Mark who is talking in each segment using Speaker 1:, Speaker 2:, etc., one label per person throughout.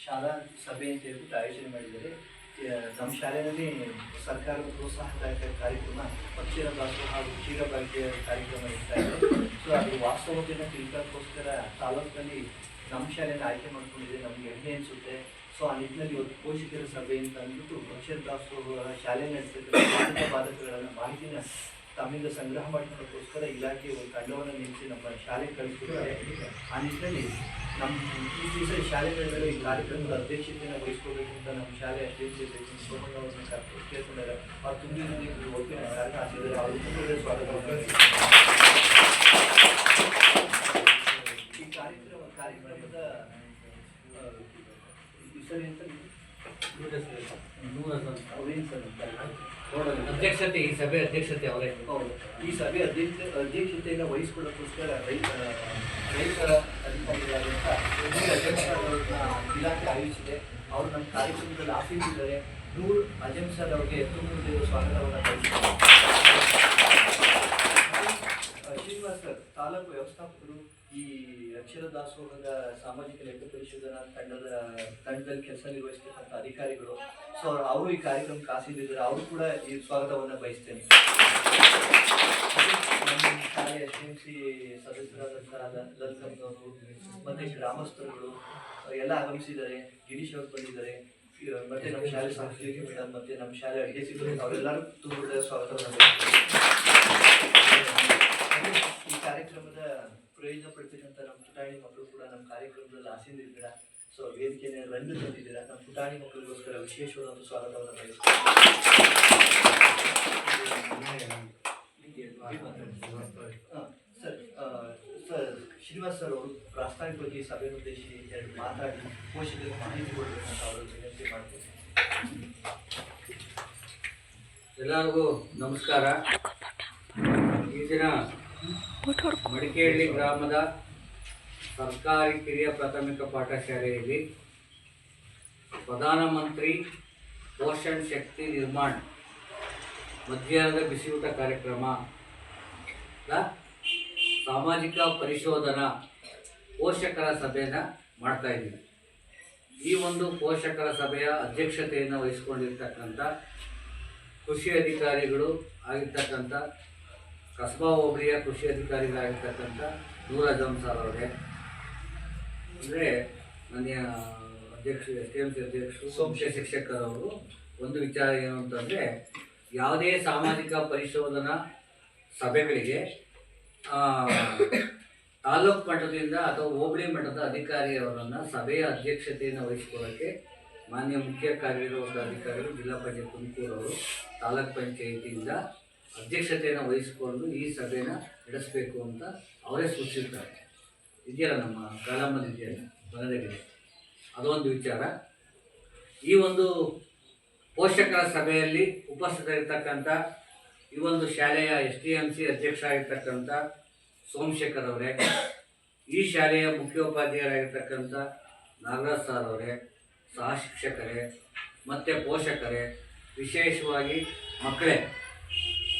Speaker 1: ಶಾಲಾ ಸಭೆ ಅಂತ ಹೇಳ್ಬಿಟ್ಟು ಆಯೋಜನೆ ಮಾಡಿದ್ದಾರೆ. ನಮ್ಮ ಶಾಲೆಯಲ್ಲಿ ಸರ್ಕಾರದ ಪ್ರೋತ್ಸಾಹದಾಯಕ ಕಾರ್ಯಕ್ರಮ ಪಕ್ಷಿರ ದಾಸೋಹ ಹಾಗೂ ಕ್ಷೀರಭಾಗ್ಯ ಕಾರ್ಯಕ್ರಮ ಇರ್ತಾ ಇದೆ. ಸೊ ಅದು ವಾಸ್ತವತೆಯನ್ನು ತಿಳ್ಕೊಳ್ಳೋಕ್ಕೋಸ್ಕರ ತಾಲೂಕಿನಲ್ಲಿ ನಮ್ಮ ಶಾಲೆಯನ್ನು ಆಯ್ಕೆ ಮಾಡ್ಕೊಂಡಿದೆ. ನಮ್ಗೆ ಹೆಮ್ಮೆ ಅನಿಸುತ್ತೆ. ಸೊ ಆ ನಿಟ್ಟಿನಲ್ಲಿ ಇವತ್ತು ಪೋಷಕರ ಸಭೆ ಅಂತ ಅಂದ್ಬಿಟ್ಟು ಪಕ್ಷಿರ ದಾಸೋಹ ಶಾಲೆ ನಡೆಸಿದ ಬಾಧಕಗಳ ಮಾಹಿತಿನ ತಮ್ಮಿಂದ ಸಂಗ್ರಹ ಮಾಡ್ಕೊಳ್ಳೋಕ್ಕೋಸ್ಕರ ಇಲಾಖೆ ಒಂದು ತಂಡವನ್ನು ನಿಲ್ಲಿಸಿ ನಮ್ಮ ಶಾಲೆಗೆ ಕಳಿಸ್ತಿದ್ದಾರೆ. ಆ ನಿಟ್ಟಿನಲ್ಲಿ ನಮ್ಮ ಈ ದಿವಸ ಶಾಲೆಗಳಲ್ಲಿ ಈ ಕಾರ್ಯಕ್ರಮದ ಅಧ್ಯಕ್ಷತೆಯನ್ನು ವಹಿಸ್ಕೋಬೇಕು ಅಂತ ನಮ್ಮ ಶಾಲೆ ಅಧ್ಯಕ್ಷತೆ ಸೋಮಣ್ಣ ಅವ್ರನ್ನ ಕೇಳ್ಕೊಂಡಿದ್ದಾರೆ. ಅವ್ರು ತುಂಬಿದ ಒಪ್ಪಿನ ಕಾರ್ಯ ಹಾಕಿದ್ದಾರೆ. ಅವ್ರಿಗೆ ಸ್ವಾಗತ. ಈ ಕಾರ್ಯಕ್ರಮದ ಹೆಸರು ಅಂತ
Speaker 2: ಅಧ್ಯಕ್ಷತೆ, ಈ ಸಭೆ ಅಧ್ಯಕ್ಷತೆ ಅವರೇ.
Speaker 1: ಹೌದು, ಈ ಸಭೆ ಅಧ್ಯಕ್ಷತೆಯನ್ನು ವಹಿಸಿಕೊಳ್ಳೋಕ್ಕೋಸ್ಕರ ರೈತರ ಅಧಿಕಾರಿಗಳಾದಂಥ ಇಲಾಖೆ ಆಯೋಜಿಸಿದೆ. ಅವರು ನಮ್ಮ ಕಾರ್ಯಕ್ರಮದಲ್ಲಿ ಆಫೀಸಿದ್ದಾರೆ. ನೂರ್ ಅಜಂ ಸರ್ ಅವರಿಗೆ ತುಂಬ ಸ್ವಾಗತವನ್ನು ಬಯಸಿದ್ದಾರೆ. ಶ್ರೀನಿವಾಸ್ ಸರ್ ತಾಲೂಕು ವ್ಯವಸ್ಥಾಪಕರು ಈ ಅಕ್ಷರ ದಾಸೋಹದ ಸಾಮಾಜಿಕ ಲೆಕ್ಕ ಪರಿಶೋಧನಾ ತಂಡದಲ್ಲಿ ಕೆಲಸ ನಿರ್ವಹಿಸ್ತಕ್ಕಂಥ ಅಧಿಕಾರಿಗಳು. ಸೊ ಅವರು ಈ ಕಾರ್ಯಕ್ರಮಕ್ಕೆ ಆಸೀನಿದ್ದಾರೆ. ಅವರು ಕೂಡ ಈ ಸ್ವಾಗತವನ್ನು ಬಯಸ್ತೇನೆ. ನಮ್ಮ ಶಾಲೆಯ SMC ಸದಸ್ಯರಾದಂತಹ ಲಲಿತಮ್ಮನವರು ಮತ್ತೆ ಗ್ರಾಮಸ್ಥರುಗಳು ಎಲ್ಲ ಆಗಮಿಸಿದ್ದಾರೆ. ಗಿರೀಶ್ ಅವರು ಬಂದಿದ್ದಾರೆ. ಮತ್ತೆ ನಮ್ಮ ಶಾಲೆ ಸಾಂಸ್ಕೃತಿಕ ಮೇಡಮ್ ಮತ್ತೆ ನಮ್ಮ ಶಾಲೆ ಅಡುಗೆ ಸಿಬ್ಬಂದಿ ಅವರೆಲ್ಲರೂ ತುಂಬ ಸ್ವಾಗತವನ್ನು ಈ ಕಾರ್ಯಕ್ರಮದ ಪ್ರಯೋಜನ ಪಡ್ತಕ್ಕಂಥ ನಮ್ಮ ಪುಟಾಣಿ ಮಕ್ಕಳು ಕೂಡ ನಮ್ಮ ಕಾರ್ಯಕ್ರಮದಲ್ಲಿ ಆಸೀನಿದ್ದೀರಾ. ಸೊ ವೇದಿಕೆಯನ್ನು ರಂದು ತಂದಿದ್ದೀರಾ. ನಮ್ಮ ಪುಟಾಣಿ ಮಕ್ಕಳಿಗೋಸ್ಕರ ವಿಶೇಷವಾದ ಸ್ವಾಗತವನ್ನು ಬಯಸ್ತಾರೆ. ಸರ್ ಶ್ರೀನಿವಾಸ್ ಸರ್ ಅವರು ಪ್ರಾಸ್ತಾವಿಕವಾಗಿ ಸಭೆ ಉದ್ದೇಶಿಸಿ ಎರಡು ಮಾತಾಡಿ ಪೋಷಕರಿಗೆ ಮಾಹಿತಿ ಕೊಡಬೇಕಂತ ಅವರು ವಿನಂತಿ ಮಾಡ್ತೀನಿ.
Speaker 2: ಎಲ್ಲರಿಗೂ ನಮಸ್ಕಾರ. ಈ ದಿನ ಮಡಿಕೇಹಳ್ಳಿ ಗ್ರಾಮದ ಸರ್ಕಾರಿ ಕಿರಿಯ ಪ್ರಾಥಮಿಕ ಪಾಠಶಾಲೆಯಲ್ಲಿ ಪ್ರಧಾನಮಂತ್ರಿ ಪೋಷಣ್ ಶಕ್ತಿ ನಿರ್ಮಾಣ ಮಧ್ಯಾಹ್ನದ ಬಿಸಿಯೂಟ ಕಾರ್ಯಕ್ರಮ ಸಾಮಾಜಿಕ ಪರಿಶೋಧನಾ ಪೋಷಕರ ಸಭೆಯನ್ನು ಮಾಡ್ತಾ ಇದ್ದೀವಿ. ಈ ಒಂದು ಪೋಷಕರ ಸಭೆಯ ಅಧ್ಯಕ್ಷತೆಯನ್ನು ವಹಿಸಿಕೊಂಡಿರ್ತಕ್ಕಂಥ ಕೃಷಿ ಅಧಿಕಾರಿಗಳು ಆಗಿರ್ತಕ್ಕಂಥ ಕಸಬಾ ಹೋಬಳಿಯ ಕೃಷಿ ಅಧಿಕಾರಿಗಳಾಗಿರ್ತಕ್ಕಂಥ ನೂರ್ ಅಜಂ ಸರ್ ಅವರೇ, ಅಂದರೆ ನನ್ನ ಅಧ್ಯಕ್ಷ SMC ಅಧ್ಯಕ್ಷರು ಸೋಮಶೇಖರ ಶಿಕ್ಷಕರವರು ಒಂದು ವಿಚಾರ ಏನು ಅಂತಂದರೆ, ಯಾವುದೇ ಸಾಮಾಜಿಕ ಪರಿಶೋಧನಾ ಸಭೆಗಳಿಗೆ ತಾಲೂಕು ಮಟ್ಟದಿಂದ ಅಥವಾ ಹೋಬಳಿ ಮಟ್ಟದ ಅಧಿಕಾರಿಯವರನ್ನು ಸಭೆಯ ಅಧ್ಯಕ್ಷತೆಯನ್ನು ವಹಿಸಿಕೊಳ್ಳೋಕ್ಕೆ ಮಾನ್ಯ ಮುಖ್ಯ ಕಾರ್ಯನಿರ್ವಾಹಕ ಅಧಿಕಾರಿಗಳು ಜಿಲ್ಲಾ ಪಂಚಾಯತ್ ತುಮಕೂರು ಅವರು ತಾಲೂಕ್ ಪಂಚಾಯಿತಿಯಿಂದ ಅಧ್ಯಕ್ಷತೆಯನ್ನು ವಹಿಸಿಕೊಂಡು ಈ ಸಭೆನ ನಡೆಸಬೇಕು ಅಂತ ಅವರೇ ಸೂಚಿಸಿರ್ತಾರೆ. ಇದೆಯಲ್ಲ ನಮ್ಮ ಕಾಲಮ್ಮನ ಇದೆಯಲ್ಲ ಮನದಲ್ಲಿ, ಅದೊಂದು ವಿಚಾರ. ಈ ಒಂದು ಪೋಷಕರ ಸಭೆಯಲ್ಲಿ ಉಪಸ್ಥಿತರಿರ್ತಕ್ಕಂಥ ಈ ಒಂದು ಶಾಲೆಯ SDMC ಅಧ್ಯಕ್ಷರಾಗಿರ್ತಕ್ಕಂಥ ಸೋಮಶೇಖರ್ ಅವರೇ, ಈ ಶಾಲೆಯ ಮುಖ್ಯೋಪಾಧ್ಯಾಯರಾಗಿರ್ತಕ್ಕಂಥ ನಾಗರಾಜ್ ಸರ್ ಅವರೇ, ಸಹ ಶಿಕ್ಷಕರೇ ಮತ್ತು ಪೋಷಕರೇ, ವಿಶೇಷವಾಗಿ ಮಕ್ಕಳೇ,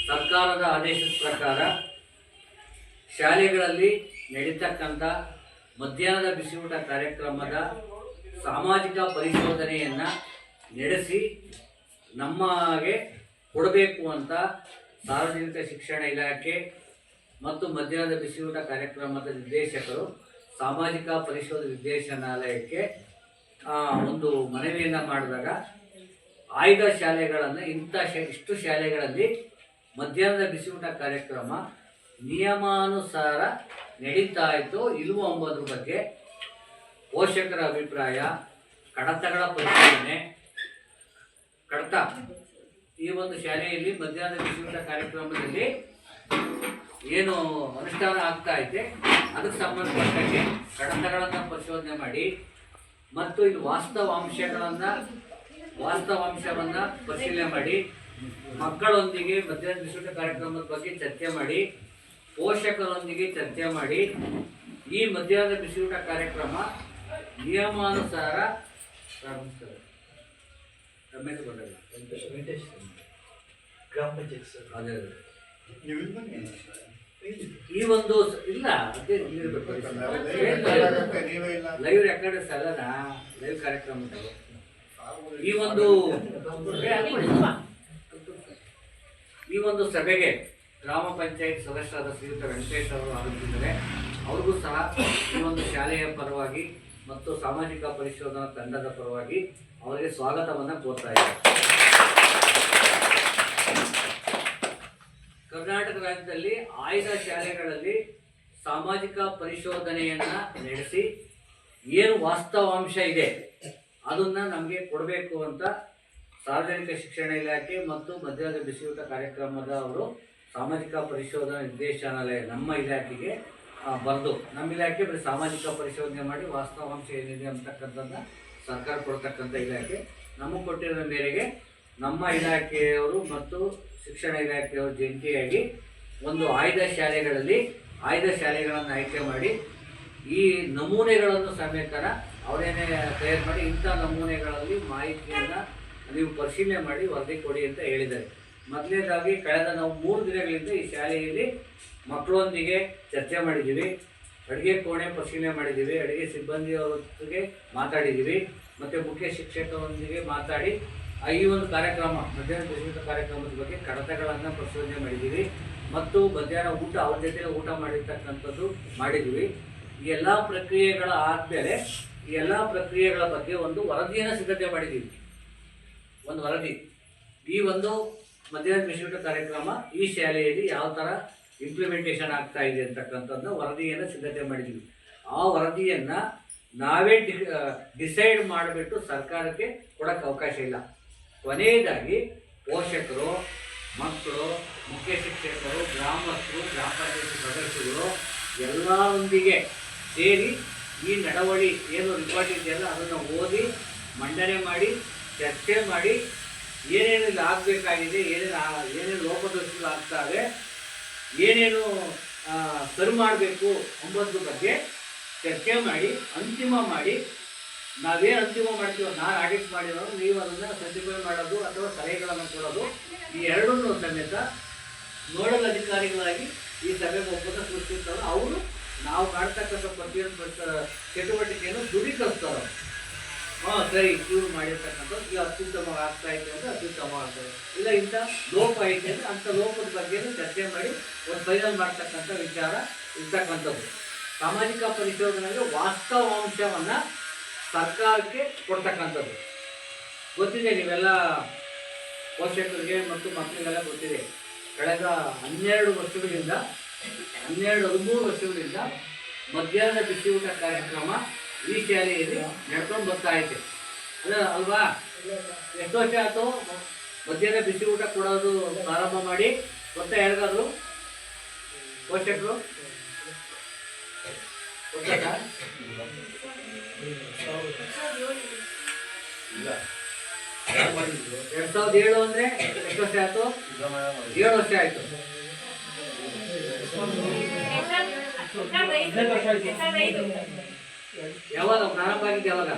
Speaker 2: ಸರ್ಕಾರದ ಆದೇಶದ ಪ್ರಕಾರ ಶಾಲೆಗಳಲ್ಲಿ ನಡೀತಕ್ಕಂಥ ಮಧ್ಯಾಹ್ನದ ಬಿಸಿಯೂಟ ಕಾರ್ಯಕ್ರಮದ ಸಾಮಾಜಿಕ ಪರಿಶೋಧನೆಯನ್ನು ನಡೆಸಿ ನಮಗೆ ಕೊಡಬೇಕು ಅಂತ ಸಾರ್ವಜನಿಕ ಶಿಕ್ಷಣ ಇಲಾಖೆ ಮತ್ತು ಮಧ್ಯಾಹ್ನದ ಬಿಸಿಯೂಟ ಕಾರ್ಯಕ್ರಮದ ನಿರ್ದೇಶಕರು ಸಾಮಾಜಿಕ ಪರಿಶೋಧನಾ ನಿರ್ದೇಶನಾಲಯಕ್ಕೆ ಒಂದು ಮನವಿಯನ್ನು ಮಾಡಿದಾಗ ಆಯ್ದ ಶಾಲೆಗಳನ್ನು ಇಷ್ಟು ಶಾಲೆಗಳಲ್ಲಿ ಮಧ್ಯಾಹ್ನದ ಬಿಸಿಯೂಟ ಕಾರ್ಯಕ್ರಮ ನಿಯಮಾನುಸಾರ ನಡೀತಾ ಇತ್ತು ಇಲ್ವೋ ಎಂಬುದ್ರ ಬಗ್ಗೆ ಪೋಷಕರ ಅಭಿಪ್ರಾಯ, ಕಡತಗಳ ಪರಿಶೀಲನೆ, ಈ ಒಂದು ಶಾಲೆಯಲ್ಲಿ ಮಧ್ಯಾಹ್ನದ ಬಿಸಿಯೂಟ ಕಾರ್ಯಕ್ರಮದಲ್ಲಿ ಏನು ಅನುಷ್ಠಾನ ಆಗ್ತಾ ಇದೆ ಅದಕ್ಕೆ ಸಂಬಂಧಪಟ್ಟಂಗೆ ಕಡತಗಳನ್ನು ಪರಿಶೋಧನೆ ಮಾಡಿ ಮತ್ತು ಇದು ವಾಸ್ತವಾಂಶವನ್ನು ಪರಿಶೀಲನೆ ಮಾಡಿ ಮಕ್ಕಳೊಂದಿಗೆ ಮಧ್ಯಾಹ್ನ ಬಿಸಿಯೂಟ ಕಾರ್ಯಕ್ರಮದ ಬಗ್ಗೆ ಚರ್ಚೆ ಮಾಡಿ ಪೋಷಕರೊಂದಿಗೆ ಚರ್ಚೆ ಮಾಡಿ ಈ ಮಧ್ಯಾಹ್ನದ ಬಿಸಿಯೂಟ ಕಾರ್ಯಕ್ರಮ ನಿಯಮಾನುಸಾರ
Speaker 1: ಗ್ರಾಮ ಪಂಚಾಯತ್ ಸರ್
Speaker 2: ಅದೇ ಈ ಒಂದು ಇಲ್ಲ ಅದೇ ಲೈವ್ ರೆಕಾರ್ಡ್ ಅಲ್ಲ ಲೈವ್ ಕಾರ್ಯಕ್ರಮ ಈ ಒಂದು ಸಭೆಗೆ ಗ್ರಾಮ ಪಂಚಾಯತ್ ಸದಸ್ಯರಾದ ಶ್ರೀಯುತ ವೆಂಕಟೇಶ್ ಅವರು ಆಗಮಿಸಿದ್ದಾರೆ. ಅವ್ರಿಗೂ ಸಹ ಈ ಒಂದು ಶಾಲೆಯ ಪರವಾಗಿ ಮತ್ತು ಸಾಮಾಜಿಕ ಪರಿಶೋಧನಾ ತಂಡದ ಪರವಾಗಿ ಅವರಿಗೆ ಸ್ವಾಗತವನ್ನು ಕೋರ್ತಾ ಇದ್ದಾರೆ. ಕರ್ನಾಟಕ ರಾಜ್ಯದಲ್ಲಿ ಆಯ್ದ ಶಾಲೆಗಳಲ್ಲಿ ಸಾಮಾಜಿಕ ಪರಿಶೋಧನೆಯನ್ನ ನಡೆಸಿ ಏನು ವಾಸ್ತವಾಂಶ ಇದೆ ಅದನ್ನ ನಮಗೆ ಕೊಡಬೇಕು ಅಂತ ಸಾರ್ವಜನಿಕ ಶಿಕ್ಷಣ ಇಲಾಖೆ ಮತ್ತು ಮಧ್ಯಾಹ್ನದ ಬಿಸಿಯೂಟ ಕಾರ್ಯಕ್ರಮದ ಅವರು ಸಾಮಾಜಿಕ ಪರಿಶೋಧನಾ ನಿರ್ದೇಶನಾಲಯ ನಮ್ಮ ಇಲಾಖೆಗೆ ಬರೆದು, ನಮ್ಮ ಇಲಾಖೆ ಬರೀ ಸಾಮಾಜಿಕ ಪರಿಶೋಧನೆ ಮಾಡಿ ವಾಸ್ತವಾಂಶ ಏನಿದೆ ಅಂತಕ್ಕಂಥದ್ದನ್ನ ಸರ್ಕಾರ ಕೊಡ್ತಕ್ಕಂಥ ಇಲಾಖೆ. ನಮಗೆ ಕೊಟ್ಟಿರೋ ಮೇರೆಗೆ ನಮ್ಮ ಇಲಾಖೆಯವರು ಮತ್ತು ಶಿಕ್ಷಣ ಇಲಾಖೆಯವರು ಜಂಟಿಯಾಗಿ ಒಂದು ಆಯ್ದ ಶಾಲೆಗಳನ್ನು ಆಯ್ಕೆ ಮಾಡಿ ಈ ನಮೂನೆಗಳನ್ನು ಸಮೇತ ಅವರೇನೇ ತಯಾರು ಮಾಡಿ ಇಂಥ ನಮೂನೆಗಳಲ್ಲಿ ಮಾಹಿತಿಯನ್ನು ನೀವು ಪರಿಶೀಲನೆ ಮಾಡಿ ವರದಿ ಕೊಡಿ ಅಂತ ಹೇಳಿದ್ದಾರೆ. ಮೊದಲನೇದಾಗಿ ಕಳೆದ ನಾವು 3 ದಿನಗಳಿಂದ ಈ ಶಾಲೆಯಲ್ಲಿ ಮಕ್ಕಳೊಂದಿಗೆ ಚರ್ಚೆ ಮಾಡಿದ್ದೀವಿ, ಅಡುಗೆ ಕೋಣೆ ಪರಿಶೀಲನೆ ಮಾಡಿದ್ದೀವಿ, ಅಡುಗೆ ಸಿಬ್ಬಂದಿಯವರೊಂದಿಗೆ ಮಾತಾಡಿದ್ದೀವಿ, ಮತ್ತು ಮುಖ್ಯ ಶಿಕ್ಷಕರೊಂದಿಗೆ ಮಾತಾಡಿ ಈ ಒಂದು ಕಾರ್ಯಕ್ರಮ ಮಧ್ಯಾಹ್ನ ಬಿಸಿಯೂಟ ಕಾರ್ಯಕ್ರಮದ ಬಗ್ಗೆ ಕಡತಗಳನ್ನು ಪರಿಶೋಧನೆ ಮಾಡಿದ್ದೀವಿ ಮತ್ತು ಮಧ್ಯಾಹ್ನ ಊಟ ಅವ್ರ ಜೊತೆ ಊಟ ಮಾಡಿರ್ತಕ್ಕಂಥದ್ದು ಮಾಡಿದ್ದೀವಿ. ಈ ಎಲ್ಲ ಪ್ರಕ್ರಿಯೆಗಳ ಆದಮೇಲೆ ಈ ಎಲ್ಲ ಪ್ರಕ್ರಿಯೆಗಳ ಬಗ್ಗೆ ಒಂದು ವರದಿಯನ್ನು ಸಿದ್ಧತೆ ಮಾಡಿದ್ದೀವಿ. ಒಂದು ವರದಿ, ಈ ಒಂದು ಮಧ್ಯಾಹ್ನ ಬಿಸಿಯೂಟ ಕಾರ್ಯಕ್ರಮ ಈ ಶಾಲೆಯಲ್ಲಿ ಯಾವ ಥರ ಇಂಪ್ಲಿಮೆಂಟೇಷನ್ ಆಗ್ತಾ ಇದೆ ಅಂತಕ್ಕಂಥದ್ದನ್ನ ವರದಿಯನ್ನು ಸಿದ್ಧತೆ ಮಾಡಿದ್ದೀವಿ. ಆ ವರದಿಯನ್ನು ನಾವೇ ಡಿಸೈಡ್ ಮಾಡಿಬಿಟ್ಟು ಸರ್ಕಾರಕ್ಕೆ ಕೊಡೋಕ್ಕೆ ಅವಕಾಶ ಇಲ್ಲ. ಕೊನೆಯದಾಗಿ ಪೋಷಕರು, ಮಕ್ಕಳು, ಮುಖ್ಯ ಶಿಕ್ಷಕರು, ಗ್ರಾಮಸ್ಥರು, ಗ್ರಾಮ ಪಂಚಾಯತ್ ಸದಸ್ಯರು ಎಲ್ಲರೊಂದಿಗೆ ಸೇರಿ ಈ ನಡವಳಿ ಏನು ರಿಪೋರ್ಟ್ ಇದೆಯಲ್ಲ ಅದನ್ನು ಓದಿ ಮಂಡನೆ ಮಾಡಿ ಚರ್ಚೆ ಮಾಡಿ ಏನೇನು ಇಲ್ಲಿ ಆಗಬೇಕಾಗಿದೆ, ಏನೇನು ಲೋಪದೋಷಗಳು ಆಗ್ತವೆ, ಏನೇನು ಸರಿ ಮಾಡಬೇಕು ಎಂಬುದ್ರ ಬಗ್ಗೆ ಚರ್ಚೆ ಮಾಡಿ ಅಂತಿಮ ಮಾಡಿ ನಾವೇನು ಅಂತಿಮ ಮಾಡ್ತೀವೋ, ನಾನು ಆಡಿಟ್ ಮಾಡಿರೋದು ನೀವು ಅದನ್ನು ಸರ್ಟಿಫೈ ಮಾಡೋದು ಅಥವಾ ಸಲಹೆಗಳನ್ನು ಕೊಡೋದು, ಈ ಎರಡನ್ನೂ ಸಮೇತ ನೋಡಲ್ ಅಧಿಕಾರಿಗಳಾಗಿ ಈ ಸಭೆಗೆ ಒಪ್ಪಂದ ಸೃಷ್ಟಿಸ್ತಾರೆ. ಅವರು ನಾವು ಮಾಡ್ತಕ್ಕಂಥ ಪ್ರತಿಯೊಂದು ಚಟುವಟಿಕೆಯನ್ನು ದೃಢೀಕರಿಸ್ತಾರೆ. ಸರಿ, ಇವ್ರು ಮಾಡಿರ್ತಕ್ಕಂಥದ್ದು ಈಗ ಅತ್ಯುತ್ತಮವಾಗಿ ಆಗ್ತಾ ಇದೆ ಅಂದರೆ ಅತ್ಯುತ್ತಮವಾಗ್ತದೆ, ಇಲ್ಲ ಇಂಥ ಲೋಪ ಐತೆ ಅಂದರೆ ಅಂಥ ಲೋಪದ ಬಗ್ಗೆ ಚರ್ಚೆ ಮಾಡಿ ಒಂದು ಫೈನಲ್ ಮಾಡ್ತಕ್ಕಂಥ ವಿಚಾರ ಇರ್ತಕ್ಕಂಥದ್ದು. ಸಾಮಾಜಿಕ ಪರಿಶೋಧನೆಗೆ ವಾಸ್ತವಾಂಶವನ್ನು ಸರ್ಕಾರಕ್ಕೆ ಕೊಡ್ತಕ್ಕಂಥದ್ದು ಗೊತ್ತಿದೆ. ನೀವೆಲ್ಲ ಪೋಷಕರಿಗೆ ಮತ್ತು ಮಕ್ಕಳಿಗೆಲ್ಲ ಗೊತ್ತಿದೆ. ಕಳೆದ 13 ವರ್ಷಗಳಿಂದ ಮಧ್ಯಾಹ್ನದ ಬಿಸಿಯೂಟ ಕಾರ್ಯಕ್ರಮ ಈ ಶಾಲೆಯಲ್ಲಿ ನಡ್ಕೊಂಡು ಬರ್ತಾ ಐತೆ ಅಲ್ವಾ? ಎಷ್ಟು ವರ್ಷ ಆಯ್ತು ಮಧ್ಯಾಹ್ನ ಬಿಸಿ ಊಟ ಕೊಡೋದು ಪ್ರಾರಂಭ ಮಾಡಿ? ಗೊತ್ತಾ ಯಾರಿಗಾದ್ರು ಪೋಷಕರು? 2007 ಅಂದ್ರೆ ಎಷ್ಟು ವರ್ಷ ಆಯ್ತು? 7 ವರ್ಷ ಆಯ್ತು. ಯಾವಾಗ ಪ್ರಾರಂಭ ಆಗಿದ್ದು? ಯಾವಾಗ?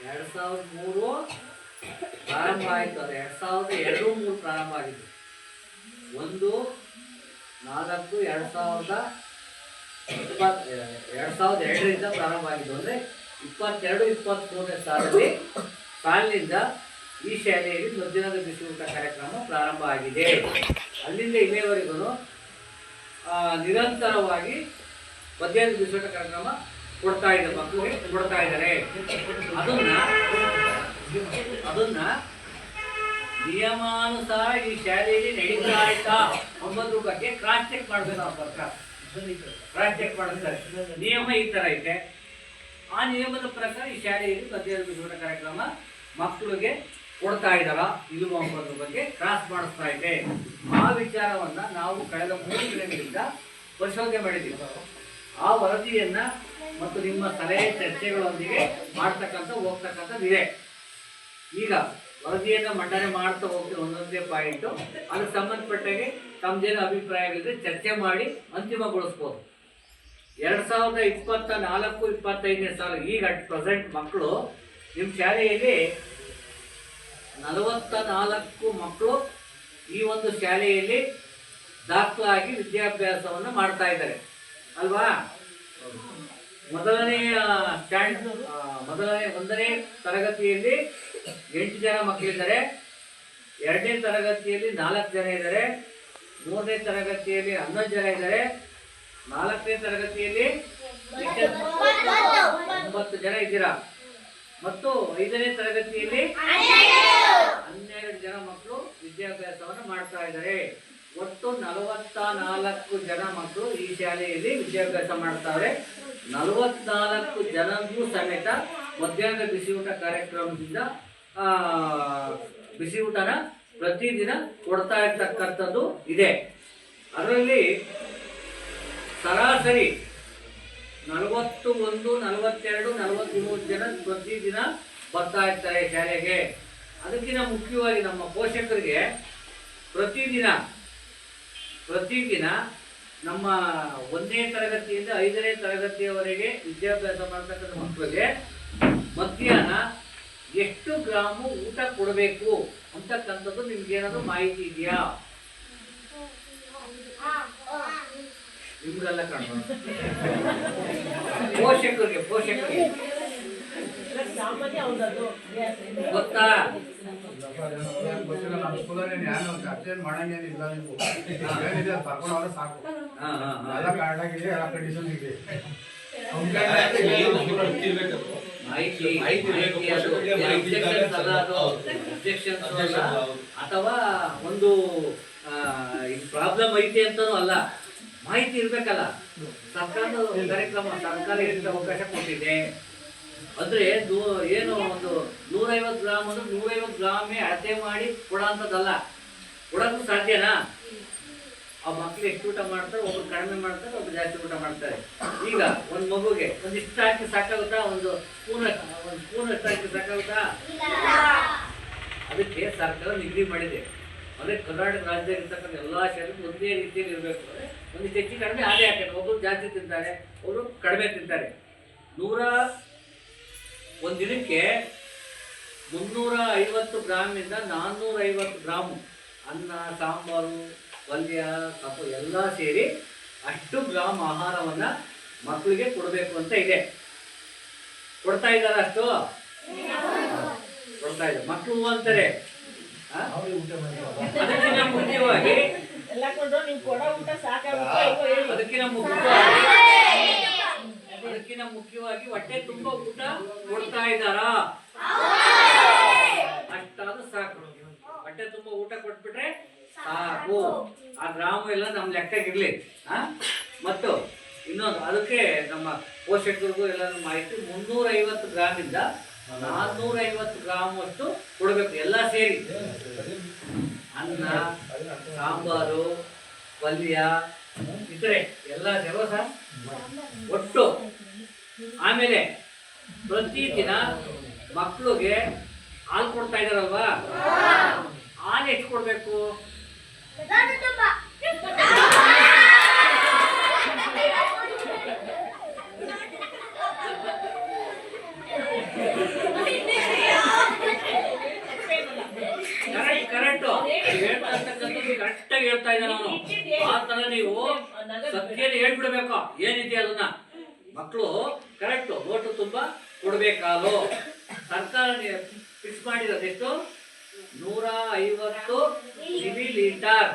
Speaker 2: 2003 ಪ್ರಾರಂಭ ಆಯ್ತು. ಅದು 2002-2003 ಪ್ರಾರಂಭ ಆಗಿದ್ದು. 1-4-2002ರಿಂದ ಪ್ರಾರಂಭ ಆಗಿದ್ದು. ಅಂದರೆ 22-23ನೇ ಸಾಲಿನಿಂದ ಈ ಶಾಲೆಯಲ್ಲಿ ಮಧ್ಯಾಹ್ನದ ಬಿಸಿಯೂಟ ಕಾರ್ಯಕ್ರಮ ಪ್ರಾರಂಭ ಆಗಿದೆ. ಅಲ್ಲಿಂದ ಇಲ್ಲಿಯವರೆಗೂ ನಿರಂತರವಾಗಿ ಮಧ್ಯಾಹ್ನದ ಬಿಸಿಯೂಟ ಕಾರ್ಯಕ್ರಮ ಕೊಡ್ತಾ ಇದೆ, ಮಕ್ಕಳಿಗೆ ಕೊಡ್ತಾ ಇದ್ದಾರೆ. ಅದನ್ನ ನಿಯಮಾನುಸಾರ ಈ ಶಾಲೆಯಲ್ಲಿ ನಡೀತಾ ಆಯ್ತಾ ಒಂಬತ್ತು ಬಗ್ಗೆ ಕ್ರಾಸ್ ಚೆಕ್ ಮಾಡಬೇಕು. ನಾವು ಸರ್ಕಾರ ಕ್ರಾಸ್ ಚೆಕ್ ಮಾಡಿಸ್ತಾರೆ. ನಿಯಮ ಈ ಥರ ಐತೆ, ಆ ನಿಯಮದ ಪ್ರಕಾರ ಈ ಶಾಲೆಯಲ್ಲಿ ಮಧ್ಯಾಹ್ನದ ಬಿಸಿಯೂಟ ಕಾರ್ಯಕ್ರಮ ಮಕ್ಕಳಿಗೆ ಕೊಡ್ತಾ ಇದ್ದಾರಾ ಇಲ್ವೋ ಅನ್ನೋದ್ರ ಬಗ್ಗೆ ಕ್ರಾಸ್ ಮಾಡಿಸ್ತಾ ಇದೆ. ಆ ವಿಚಾರವನ್ನ ನಾವು ಕಳೆದ 3 ದಿನಗಳಿಂದ ಪರಿಶೋಧನೆ ಮಾಡಿದ್ದೀವಿ. ಆ ವರದಿಯನ್ನ ಮತ್ತು ನಿಮ್ಮ ಸಲಹೆ ಚರ್ಚೆಗಳೊಂದಿಗೆ ಹೋಗ್ತಕ್ಕಂಥದ್ದಿದೆ. ಈಗ ವರದಿಯನ್ನು ಮಂಡನೆ ಮಾಡ್ತಾ ಹೋಗ್ತೀವಿ, ಒಂದೊಂದೇ ಪಾಯಿಂಟು. ಅದಕ್ಕೆ ಸಂಬಂಧಪಟ್ಟಾಗೆ ತಮ್ಮದೇನು ಅಭಿಪ್ರಾಯಗಳಿದ್ರೆ ಚರ್ಚೆ ಮಾಡಿ ಅಂತಿಮಗೊಳಿಸ್ಬೋದು. 2024-25ನೇ ಸಾಲು ಈಗ ಅಟ್ ಪ್ರೆಸೆಂಟ್ ಮಕ್ಕಳು ನಿಮ್ಮ ಶಾಲೆಯಲ್ಲಿ 44 ಮಕ್ಕಳು ಈ ಒಂದು ಶಾಲೆಯಲ್ಲಿ ದಾಖಲಾಗಿ ವಿದ್ಯಾಭ್ಯಾಸವನ್ನು ಮಾಡ್ತಾ ಇದ್ದಾರೆ ಅಲ್ವಾ. ಮೊದಲನೆಯ ಒಂದನೇ ತರಗತಿಯಲ್ಲಿ 8 ಜನ ಮಕ್ಕಳಿದ್ದಾರೆ, 2ನೇ ತರಗತಿಯಲ್ಲಿ 4 ಜನ ಇದ್ದಾರೆ, 3ನೇ ತರಗತಿಯಲ್ಲಿ 11 ಜನ ಇದ್ದಾರೆ, 4ನೇ ತರಗತಿಯಲ್ಲಿ 9 ಜನ ಇದ್ದೀರಾ, ಮತ್ತು 5ನೇ ತರಗತಿಯಲ್ಲಿ 12 ಜನ ಮಕ್ಕಳು ವಿದ್ಯಾಭ್ಯಾಸವನ್ನು ಮಾಡ್ತಾ ಇದ್ದಾರೆ. ಒಟ್ಟು 44 ಜನ ಮಕ್ಕಳು ಈ ಶಾಲೆಯಲ್ಲಿ ವಿದ್ಯಾಭ್ಯಾಸ ಮಾಡ್ತಾರೆ. 44 ಜನರಿಗೂ ಸಮೇತ ಮಧ್ಯಾಹ್ನ ಬಿಸಿ ಊಟ ಕಾರ್ಯಕ್ರಮದಿಂದ ಬಿಸಿ ಊಟನ ಪ್ರತಿದಿನ ಕೊಡ್ತಾ ಇರ್ತಕ್ಕಂಥದ್ದು ಇದೆ. ಅದರಲ್ಲಿ ಸರಾಸರಿ 41, 42, 43 ಜನ ಪ್ರತಿದಿನ ಬರ್ತಾ ಇರ್ತಾರೆ ಶಾಲೆಗೆ. ಅದಕ್ಕಿಂತ ಮುಖ್ಯವಾಗಿ ನಮ್ಮ ಪೋಷಕರಿಗೆ ಪ್ರತಿದಿನ ನಮ್ಮ 1ನೇ ತರಗತಿಯಿಂದ 5ನೇ ತರಗತಿಯವರೆಗೆ ವಿದ್ಯಾಭ್ಯಾಸ ಮಾಡ್ತಕ್ಕಂಥ ಮಕ್ಕಳಿಗೆ ಮಧ್ಯಾಹ್ನ ಎಷ್ಟು ಗ್ರಾಮು ಊಟ ಕೊಡಬೇಕು ಅಂತಕ್ಕಂಥದ್ದು ನಿಮ್ಗೇನಾದ್ರು ಮಾಹಿತಿ ಇದೆಯಾ? ನಿಮ್ಗೆಲ್ಲ ಕಾಣುವ ಪೋಷಕರಿಗೆ ಗೊತ್ತಾ? ಅಥವಾ ಒಂದು ಪ್ರಾಬ್ಲಮ್ ಐತೆ ಅಂತಾನೂ ಅಲ್ಲ, ಮಾಹಿತಿ ಇರ್ಬೇಕಲ್ಲ. ಸರ್ಕಾರದ ಕಾರ್ಯಕ್ರಮ ಸರ್ಕಾರ ಎಷ್ಟು ಅವಕಾಶ ಕೊಟ್ಟಿದೆ ಅಂದ್ರೆ ಏನು ಒಂದು 150 ಗ್ರಾಮ್ ಅಂದ್ರೆ 150 ಗ್ರಾಮೇ ಅಳತೆ ಮಾಡಿ ಕೊಡೋಂಥದ್ದಲ್ಲ. ಕೊಡೋಕ್ಕೂ ಸಾಧ್ಯನಾ? ಆ ಮಕ್ಳು ಎಷ್ಟು ಊಟ ಮಾಡ್ತಾರೆ, ಒಬ್ರು ಕಡಿಮೆ ಮಾಡ್ತಾರೆ, ಒಬ್ರು ಜಾಸ್ತಿ ಊಟ ಮಾಡ್ತಾರೆ. ಈಗ ಒಂದು ಮಗುಗೆ ಒಂದಿಷ್ಟು ಹಾಕಿ ಸಾಕಾಗುತ್ತಾ? ಒಂದು ಸ್ಪೂನ್ ಎಷ್ಟು ಹಾಕಿ ಸಾಕಾಗುತ್ತಾ? ಅದಕ್ಕೆ ಸರ್ಕಾರ ನಿಗದಿ ಮಾಡಿದೆ. ಅಂದರೆ ಕರ್ನಾಟಕ ರಾಜ್ಯದಲ್ಲಿ ಇರ್ತಕ್ಕಂಥ ಎಲ್ಲ ಶಾಲೆಗಳು ಒಂದೇ ರೀತಿಯಲ್ಲಿ ಇರಬೇಕು. ಅಂದರೆ ಒಂದಿಷ್ಟು ಹೆಚ್ಚು ಕಡಿಮೆ ಹಾಗೆ ಹಾಕ್ತಾರೆ. ಒಬ್ಬರು ಜಾಸ್ತಿ ತಿಂತಾರೆ, ಒಬ್ಬರು ಕಡಿಮೆ ತಿಂತಾರೆ. ಒಂದು ದಿನಕ್ಕೆ 350 ಗ್ರಾಮಿಂದ 450 ಗ್ರಾಮು ಅನ್ನ, ಸಾಂಬಾರು, ಪಲ್ಯ, ಸೊಪ್ಪು ಎಲ್ಲ ಸೇರಿ ಅಷ್ಟು ಗ್ರಾಮ್ ಆಹಾರವನ್ನು ಮಕ್ಕಳಿಗೆ ಕೊಡಬೇಕು ಅಂತ ಇದೆ. ಕೊಡ್ತಾ ಇದ್ದಾರೆ? ಅಷ್ಟು ಕೊಡ್ತಾ ಇದ್ದಾರೆ. ಮಕ್ಕಳು ಅಂತಾರೆ. ಅದಕ್ಕಿಂತ ಮುಖ್ಯವಾಗಿ ಹೊಟ್ಟೆ ತುಂಬ ಊಟ ಕೊಡ್ತಾ ಇದ್ದಾರಾ? ಅಷ್ಟಾದ್ರೂ ಸಾಕು. ಹೊಟ್ಟೆ ತುಂಬ ಊಟ ಕೊಟ್ಬಿಟ್ರೆ ಸಾಕು. ಆ ಗ್ರಾಮ ಎಲ್ಲ ನಮ್ಮ ಲೆಕ್ಕಗಿರ್ಲಿ. ಮತ್ತು ಇನ್ನೊಂದು ಅದಕ್ಕೆ ನಮ್ಮ ಪೋಷಕರಿಗೂ ಎಲ್ಲ ಮಾಹಿತಿ 350 ಗ್ರಾಮಿಂದ 450 ಗ್ರಾಮ್ ಅಷ್ಟು ಕೊಡಬೇಕು, ಎಲ್ಲ ಸೇರಿ. ಅನ್ನ, ಸಾಂಬಾರು, ಪಲ್ಯ ಇತರೆ ಎಲ್ಲ ಸೇರೋ ಒಟ್ಟು. ಆಮೇಲೆ ಪ್ರತಿದಿನ ಮಕ್ಕಳಿಗೆ ಹಾಲು ಕೊಡ್ತಾ ಇದಾರಲ್ವಾ, ಹಾಲು ಎಷ್ಟು ಕೊಡ್ಬೇಕು? ಕರೆಕ್ಟಾಗಿ ಹೇಳ್ತಾ ಇದ್ದ ನಾನು. ಆ ತರ ನೀವು ಸತ್ಯನ ಹೇಳ್ಬಿಡ್ಬೇಕು ಏನಿದೆಯಾ ಅದನ್ನ. ಮಕ್ಕಳು ಕರೆಕ್ಟು ನೋಟು ತುಂಬಾ ಕೊಡ್ಬೇಕಾಲು. ಸರ್ಕಾರ ಫಿಕ್ಸ್ ಮಾಡಿರೋದೆಷ್ಟು? 150 ಮಿಲಿಲೀಟರ್.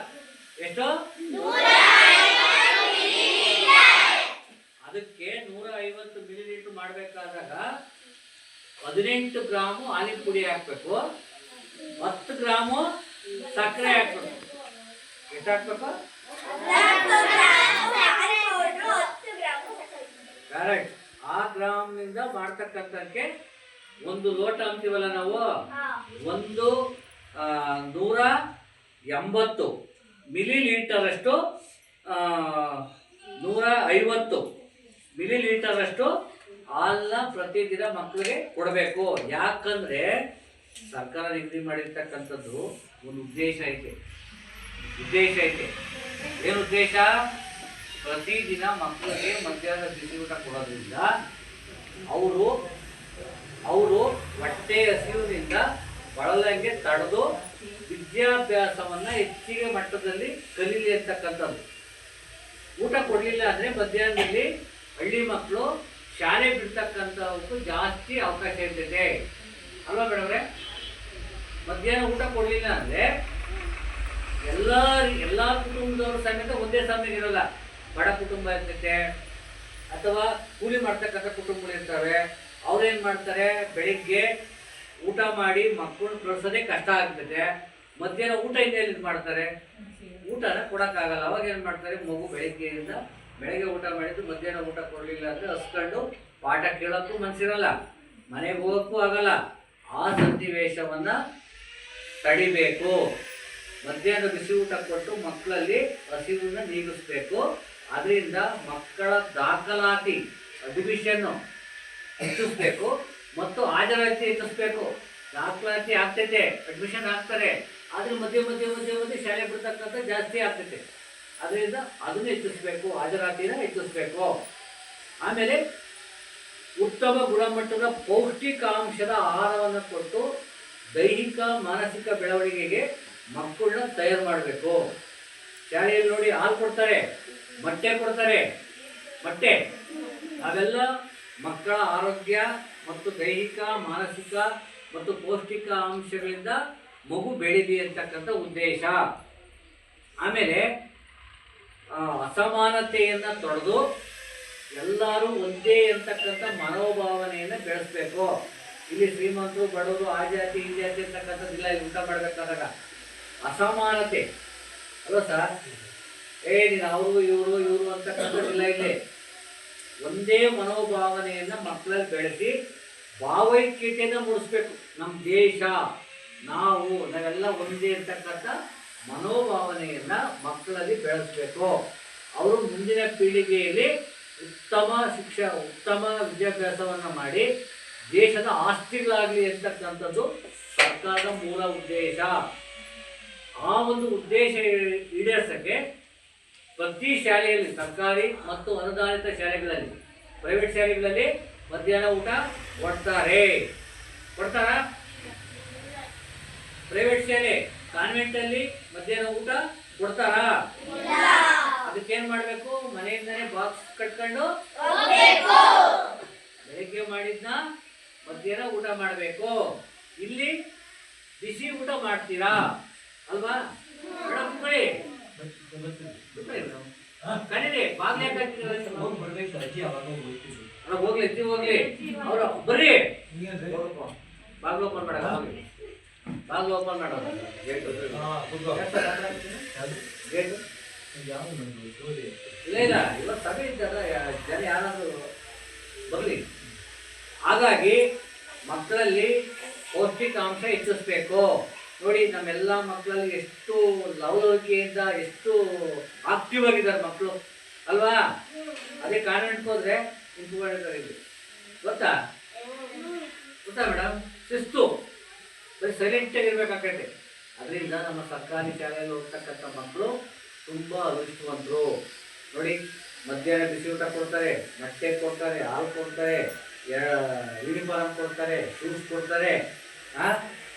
Speaker 2: ಎಷ್ಟು? ಅದಕ್ಕೆ 150 ಮಿಲಿಲೀಟರ್ ಮಾಡಬೇಕಾದಾಗ 18 ಗ್ರಾಮು ಹಾಲಿನ ಪುಡಿ ಹಾಕ್ಬೇಕು, 10 ಗ್ರಾಮು ಸಕ್ಕರೆ ಹಾಕ್ಬೇಕು. ಎಷ್ಟು ಹಾಕ್ಬೇಕು? ಕರೆಕ್ಟ್. ಆ ಗ್ರಾಮ್ನಿಂದ ಮಾಡ್ತಕ್ಕಂಥಕ್ಕೆ 1 ಲೋಟ ಅಂತೀವಲ್ಲ ನಾವು, 180 ಮಿಲಿಲೀಟರ್ ಅಷ್ಟು 150 ಮಿಲಿಲೀಟರ್ ಅಷ್ಟು ಹಾಲನ್ನ ಪ್ರತಿದಿನ ಮಕ್ಕಳಿಗೆ ಕೊಡಬೇಕು. ಯಾಕಂದ್ರೆ ಸರ್ಕಾರ ನಿಗದಿ ಮಾಡಿರ್ತಕ್ಕಂಥದ್ದು ಒಂದು ಉದ್ದೇಶ ಐತೆ. ಏನು ಉದ್ದೇಶ? ಪ್ರತಿದಿನ ಮಕ್ಕಳಿಗೆ ಮಧ್ಯಾಹ್ನ ಬಿಸಿ ಊಟ ಕೊಡೋದ್ರಿಂದ ಅವರು ಹೊಟ್ಟೆ ಹಸಿವಿನಿಂದ ಬಳಲಂಗೆ ತಡೆದು ವಿದ್ಯಾಭ್ಯಾಸವನ್ನ ಹೆಚ್ಚಿಗೆ ಮಟ್ಟದಲ್ಲಿ ಕಲೀಲಿ ಅಂತಕ್ಕಂಥದ್ದು. ಊಟ ಕೊಡಲಿಲ್ಲ ಅಂದರೆ ಮಧ್ಯಾಹ್ನದಲ್ಲಿ ಹಳ್ಳಿ ಮಕ್ಕಳು ಶಾಲೆ ಬಿಡ್ತಕ್ಕಂಥವಕ್ಕೂ ಜಾಸ್ತಿ ಅವಕಾಶ ಇರ್ತೈತೆ ಅಲ್ವಾ ಮೇಡಮ್ರೆ? ಮಧ್ಯಾಹ್ನ ಊಟ ಕೊಡಲಿಲ್ಲ ಅಂದರೆ ಎಲ್ಲ ಕುಟುಂಬದವರು ಸಮೇತ ಒಂದೇ ಸಮಯ ಇರೋಲ್ಲ. ಬಡ ಕುಟುಂಬ ಇರ್ತೈತೆ ಅಥವಾ ಕೂಲಿ ಮಾಡ್ತಕ್ಕಂಥ ಕುಟುಂಬಗಳು ಇರ್ತವೆ. ಅವ್ರೇನು ಮಾಡ್ತಾರೆ, ಬೆಳಿಗ್ಗೆ ಊಟ ಮಾಡಿ ಮಕ್ಕಳನ್ನ ಕಳಿಸೋದೇ ಕಷ್ಟ ಆಗ್ತೈತೆ. ಮಧ್ಯಾಹ್ನ ಊಟ ಇದು ಮಾಡ್ತಾರೆ, ಊಟನ ಕೊಡೋಕ್ಕಾಗಲ್ಲ. ಅವಾಗ ಏನು ಮಾಡ್ತಾರೆ, ಮಗು ಬೆಳಗ್ಗೆ ಊಟ ಮಾಡಿದ್ದು ಮಧ್ಯಾಹ್ನ ಊಟ ಕೊಡಲಿಲ್ಲ ಅಂದರೆ ಹಸ್ಕೊಂಡು ಪಾಠ ಕೇಳೋಕ್ಕೂ ಮನಸ್ಸಿರಲ್ಲ, ಮನೆಗೆ ಹೋಗೋಕ್ಕೂ ಆಗಲ್ಲ. ಆ ಸನ್ನಿವೇಶವನ್ನು ತಡಿಬೇಕು. ಮಧ್ಯಾಹ್ನ ಬಿಸಿ ಊಟ ಕೊಟ್ಟು ಮಕ್ಕಳಲ್ಲಿ ಹಸಿವನ್ನು ನೀಗಿಸ್ಬೇಕು. ಅದರಿಂದ ಮಕ್ಕಳ ದಾಖಲಾತಿ ಅಡ್ಮಿಷನ್ನು ಹೆಚ್ಚಿಸ್ಬೇಕು ಮತ್ತು ಹಾಜರಾತಿ ಹೆಚ್ಚಿಸ್ಬೇಕು. ದಾಖಲಾತಿ ಆಗ್ತೈತೆ, ಅಡ್ಮಿಷನ್ ಆಗ್ತಾರೆ, ಆದರೆ ಮಧ್ಯೆ ಶಾಲೆ ಬಿಡ್ತಕ್ಕಂಥ ಜಾಸ್ತಿ ಆಗ್ತೈತೆ. ಅದರಿಂದ ಅದನ್ನು ಹೆಚ್ಚಿಸ್ಬೇಕು, ಹಾಜರಾತಿನ ಹೆಚ್ಚಿಸ್ಬೇಕು. ಆಮೇಲೆ ಉತ್ತಮ ಗುಣಮಟ್ಟದ ಪೌಷ್ಟಿಕಾಂಶದ ಆಹಾರವನ್ನು ಕೊಟ್ಟು ದೈಹಿಕ ಮಾನಸಿಕ ಬೆಳವಣಿಗೆಗೆ ಮಕ್ಕಳನ್ನ ತಯಾರು ಮಾಡಬೇಕು. ಶಾಲೆಯಲ್ಲಿ ನೋಡಿ ಹಾಲು ಕೊಡ್ತಾರೆ, ಮೊಟ್ಟೆ ಕೊಡ್ತಾರೆ. ಅವೆಲ್ಲ ಮಕ್ಕಳ ಆರೋಗ್ಯ ಮತ್ತು ದೈಹಿಕ ಮಾನಸಿಕ ಮತ್ತು ಪೌಷ್ಟಿಕ ಅಂಶಗಳಿಂದ ಮಗು ಬೆಳೀಲಿ ಅಂತಕ್ಕಂಥ ಉದ್ದೇಶ. ಆಮೇಲೆ ಅಸಮಾನತೆಯನ್ನು ತೊಡೆದು ಎಲ್ಲರೂ ಒಂದೇ ಅಂತಕ್ಕಂಥ ಮನೋಭಾವನೆಯನ್ನು ಬೆಳೆಸಬೇಕು. ಇಲ್ಲಿ ಶ್ರೀಮಂತರು ಬಡವರು ಆ ಜಾತಿ ಈ ಜಾತಿ ಅಂತಕ್ಕಂಥದ್ದಿಲ್ಲ. ಇಲ್ಲಿ ಊಟ ಮಾಡಬೇಕಾದಾಗ ಅಸಮಾನತೆ ಅಲ್ವ ಸರ್? ನೀನು ಅವರು ಇವರು ಅಂತಕ್ಕಂಥದ್ದಿಲ್ಲ. ಇಲ್ಲಿ ಒಂದೇ ಮನೋಭಾವನೆಯನ್ನು ಮಕ್ಕಳಲ್ಲಿ ಬೆಳೆಸಿ ಭಾವೈಕ್ಯತೆಯನ್ನು ಮೂಡಿಸ್ಬೇಕು. ನಮ್ಮ ದೇಶ ನಾವೆಲ್ಲ ಒಂದೇ ಅಂತಕ್ಕಂಥ ಮನೋಭಾವನೆಯನ್ನು ಮಕ್ಕಳಲ್ಲಿ ಬೆಳೆಸಬೇಕು. ಅವರು ಮುಂದಿನ ಪೀಳಿಗೆಯಲ್ಲಿ ಉತ್ತಮ ವಿದ್ಯಾಭ್ಯಾಸವನ್ನು ಮಾಡಿ ದೇಶದ ಆಸ್ತಿಗಳಾಗಲಿ ಅಂತಕ್ಕಂಥದ್ದು ಸರ್ಕಾರದ ಮೂಲ ಉದ್ದೇಶ. ಆ ಒಂದು ಉದ್ದೇಶ ಈಡೇರಿಸಕ್ಕೆ ಪ್ರತಿ ಶಾಲೆಯಲ್ಲಿ, ಸರ್ಕಾರಿ ಮತ್ತು ಅನುದಾನಿತ ಶಾಲೆಗಳಲ್ಲಿ, ಪ್ರೈವೇಟ್ ಶಾಲೆಗಳಲ್ಲಿ ಮಧ್ಯಾಹ್ನ ಊಟ ಕೊಡ್ತಾರಾ? ಪ್ರೈವೇಟ್ ಶಾಲೆ ಕಾನ್ವೆಂಟಲ್ಲಿ ಮಧ್ಯಾಹ್ನ ಊಟ ಕೊಡ್ತಾರಾ? ಅದಕ್ಕೇನು ಮಾಡಬೇಕು? ಮನೆಯಿಂದನೇ ಬಾಕ್ಸ್ ಕಟ್ಕೊಂಡು ಬೆಳಗ್ಗೆ ಮಾಡಿದ್ನ ಮಧ್ಯಾಹ್ನ ಊಟ ಮಾಡಬೇಕು. ಇಲ್ಲಿ ಬಿಸಿ ಊಟ ಮಾಡ್ತೀರಾ ಅಲ್ವಾ? ಕರೀರಿ, ಬಾಗ್ಲಿ ಹೋಗ್ಲಿ ಅವ್ರ ಬರ್ರಿ, ಬಾಗ್ಲು ಓಪನ್ ಮಾಡ, ಬಾಗ್ಲು ಓಪನ್ ಮಾಡೋದು. ಇಲ್ಲ ಇವತ್ತು ಸಭೆ ಇದ್ದಾರ, ಜನ ಯಾರಾದ್ರೂ ಬರಲಿ. ಹಾಗಾಗಿ ಮಕ್ಕಳಲ್ಲಿ ಪೌಷ್ಟಿಕಾಂಶ ಹೆಚ್ಚಿಸ್ಬೇಕು. ನೋಡಿ, ನಮ್ಮೆಲ್ಲ ಮಕ್ಕಳಲ್ಲಿ ಎಷ್ಟು ಲವಲವಿಕೆಯಿಂದ ಎಷ್ಟು ಆಕ್ಟಿವ್ ಆಗಿದ್ದಾರೆ ಮಕ್ಕಳು ಅಲ್ವಾ? ಅದೇ ಕಾನ್ವೆಂಟ್ಗೆ ಹೋದ್ರೆ ನಿಂತ್ಕೊಂಡಿದ್ದಾರೆ. ಇಲ್ಲಿ ಗೊತ್ತಾ ಮೇಡಮ್? ಶಿಸ್ತು, ಬರೀ ಸೈಲೆಂಟಾಗಿ ಇರ್ಬೇಕಾಗತ್ತೆ. ಅದರಿಂದ ನಮ್ಮ ಸರ್ಕಾರಿ ಶಾಲೆಯಲ್ಲಿ ಹೋಗ್ತಕ್ಕಂಥ ಮಕ್ಕಳು ತುಂಬ ಅದೃಷ್ಟವಂತರು. ನೋಡಿ, ಮಧ್ಯಾಹ್ನ ಬಿಸಿ ಊಟ ಕೊಡ್ತಾರೆ, ಮೊಟ್ಟೆ ಕೊಡ್ತಾರೆ, ಹಾಲು ಕೊಡ್ತಾರೆ, ಯೂನಿಫಾರ್ಮ್ ಕೊಡ್ತಾರೆ, ಶೂಸ್ ಕೊಡ್ತಾರೆ.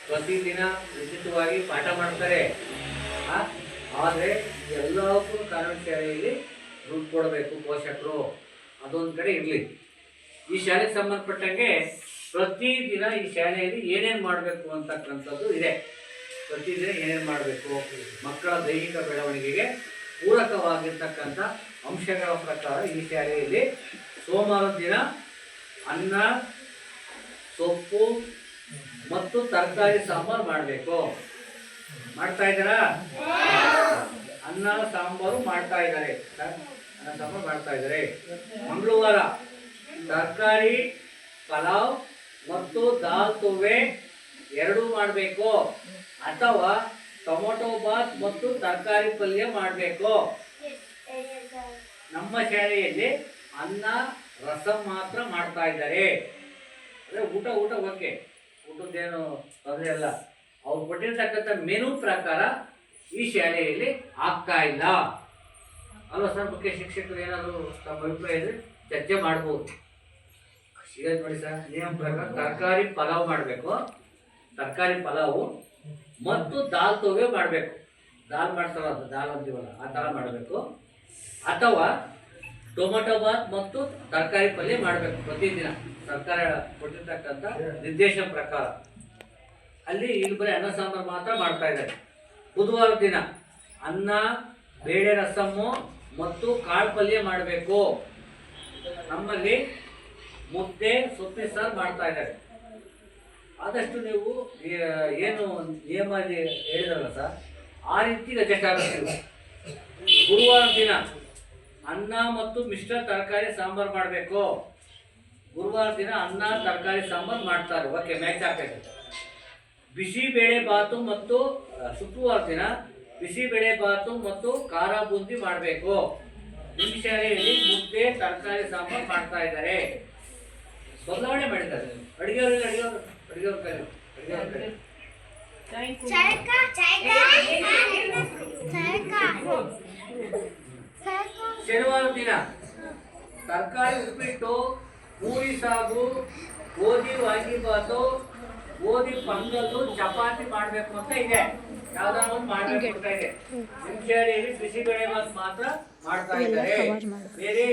Speaker 2: ಪ್ರತಿದಿನ ಉಚಿತವಾಗಿ ಪಾಠ ಮಾಡ್ತಾರೆ. ಆದರೆ ಎಲ್ಲಕ್ಕೂ ಕಾನ್ವೆಂಟ್ ಶಾಲೆಯಲ್ಲಿ ದುಡ್ಡು ಕೊಡಬೇಕು ಪೋಷಕರು. ಅದೊಂದು ಕಡೆ ಇರಲಿ. ಈ ಶಾಲೆಗೆ ಸಂಬಂಧಪಟ್ಟಂಗೆ ಪ್ರತಿದಿನ ಈ ಶಾಲೆಯಲ್ಲಿ ಏನೇನು ಮಾಡಬೇಕು ಅಂತಕ್ಕಂಥದ್ದು ಇದೆ. ಪ್ರತಿದಿನ ಏನೇನು ಮಾಡಬೇಕು, ಮಕ್ಕಳ ದೈಹಿಕ ಬೆಳವಣಿಗೆಗೆ ಪೂರಕವಾಗಿರ್ತಕ್ಕಂಥ ಅಂಶಗಳ ಪ್ರಕಾರ ಈ ಶಾಲೆಯಲ್ಲಿ ಸೋಮವಾರದ ದಿನ ಅನ್ನ, ಸೊಪ್ಪು ಮತ್ತು ತರಕಾರಿ ಸಾಂಬಾರು ಮಾಡಬೇಕು. ಮಾಡ್ತಾ ಇದ್ದಾರಾ? ಅನ್ನ ಸಾಂಬಾರು ಮಾಡ್ತಾ ಇದ್ದಾರೆ. ಅನ್ನ ಸಾಂಬಾರು ಮಾಡ್ತಾ ಇದ್ದಾರೆ. ಮಂಗಳವಾರ ತರಕಾರಿ ಪಲಾವ್ ಮತ್ತು ದಾಲ್ ತುವೆ ಎರಡೂ ಮಾಡಬೇಕು. ಅಥವಾ ಟೊಮೊಟೊ ಬಾತ್ ಮತ್ತು ತರಕಾರಿ ಪಲ್ಯ ಮಾಡಬೇಕು. ನಮ್ಮ ಶಾಲೆಯಲ್ಲಿ ಅನ್ನ ರಸಂ ಮಾತ್ರ ಮಾಡ್ತಾ ಇದ್ದಾರೆ. ಅಂದರೆ ಊಟ ಓಕೆ, ಊಟದ್ದೇನು ತೊಂದರೆ ಅಲ್ಲ. ಅವ್ರು ಕೊಟ್ಟಿರ್ತಕ್ಕಂಥ ಮೆನು ಪ್ರಕಾರ ಈ ಶಾಲೆಯಲ್ಲಿ ಆಗ್ತಾ ಇಲ್ಲ ಅಲ್ವಾ ಸರ್? ಮುಖ್ಯ ಶಿಕ್ಷಕರು ಏನಾದರೂ ತಮ್ಮ ಅಭಿಪ್ರಾಯ ಇದ್ರೆ ಚರ್ಚೆ ಮಾಡ್ಬೋದು. ಈಗ ನೋಡಿ ಸರ್, ನಿಯಮ ಪ್ರಕಾರ ತರಕಾರಿ ಪಲಾವ್ ಮಾಡಬೇಕು, ತರಕಾರಿ ಪಲಾವು ಮತ್ತು ದಾಲ್ ತೋವೆ ಮಾಡಬೇಕು. ದಾಲ್ ಮಾಡ್ತಾರಲ್ಲ, ದಾಲ್ ಅಂತೀವಲ್ಲ ಆ ಥರ ಮಾಡಬೇಕು. ಅಥವಾ ಟೊಮೊಟೊ ಬಾತ್ ಮತ್ತು ತರಕಾರಿ ಪಲ್ಯ ಮಾಡಬೇಕು ಪ್ರತಿದಿನ ಸರ್ಕಾರ ಕೊಟ್ಟಿರ್ತಕ್ಕಂಥ ನಿರ್ದೇಶನ ಪ್ರಕಾರ. ಅಲ್ಲಿ ಇಲ್ಲಿ ಬರೀ ಅನ್ನ ಸಾಂಬಾರು ಮಾತ್ರ ಮಾಡ್ತಾ ಇದ್ದಾರೆ. ಬುಧವಾರ ದಿನ ಅನ್ನ, ಬೇಳೆ ರಸಮ್ಮು ಮತ್ತು ಕಾಳು ಪಲ್ಯ ಮಾಡಬೇಕು. ನಮ್ಮಲ್ಲಿ ಮುದ್ದೆ, ಸೊಪ್ಪಿನ ಸಾರು ಮಾಡ್ತಾ ಇದ್ದಾರೆ. ಆದಷ್ಟು ನೀವು ಏನು ನಿಯಮ ಹೇಳಿದ್ರಲ್ಲ ಸರ್, ಆ ರೀತಿ ಅಡ್ಜಸ್ಟ್ ಆಗುತ್ತೆ. ಗುರುವಾರ ದಿನ ಅನ್ನ ಮತ್ತು ಮಿಶ್ರ ತರಕಾರಿ ಸಾಂಬಾರು ಮಾಡಬೇಕು. ಗುರುವಾರ ದಿನ ಅನ್ನ ತರಕಾರಿ ಸಾಂಬಾರು ಮಾಡ್ತಾರೆ. ಓಕೆ, ಮ್ಯಾಚ್ ಆಗ್ತೈತೆ. ಬಿಸಿಬೇಳೆ ಬಾತು ಮತ್ತು ಶುಕ್ರವಾರ ದಿನ ಬಿಸಿಬೇಳೆ ಬಾತು ಮತ್ತು ಖಾರ ಬೂಂದಿ ಮಾಡಬೇಕು. ನಿಮ್ಮ ಶಾಲೆಯಲ್ಲಿ ಮುದ್ದೆ, ತರಕಾರಿ ಸಾಂಬಾರು ಮಾಡ್ತಾ ಇದ್ದಾರೆ. ಬದಲಾವಣೆ ಮಾಡಿದ್ದಾರೆ. ಅಡುಗೆಯವ್ರಿಗೆ ಶನಿವಾರ ದಿನ ತರಕಾರಿ ಉಪ್ಪಿಟ್ಟು, ಪೂರಿ ಸಾಗು, ಗೋಧಿ ವಾಂಗಿಬಾತು, ಗೋಧಿ ಪೊಂಗಲ್ಲು, ಚಪಾತಿ ಮಾಡಬೇಕು ಅಂತ ಇದೆ. ಯಾವ್ದಾದ್ರು ಒಂದು ಮಾಡಬೇಕು ಅಂತ ಇದೆ. ನಿಮ್ಮ ಶಾಲೆಯಲ್ಲಿ ಬಿಸಿಬೇಳೆ ಬಾತ್ ಮಾತ್ರ ಮಾಡ್ತಾ ಇದ್ದಾರೆ. ಬೇರೆ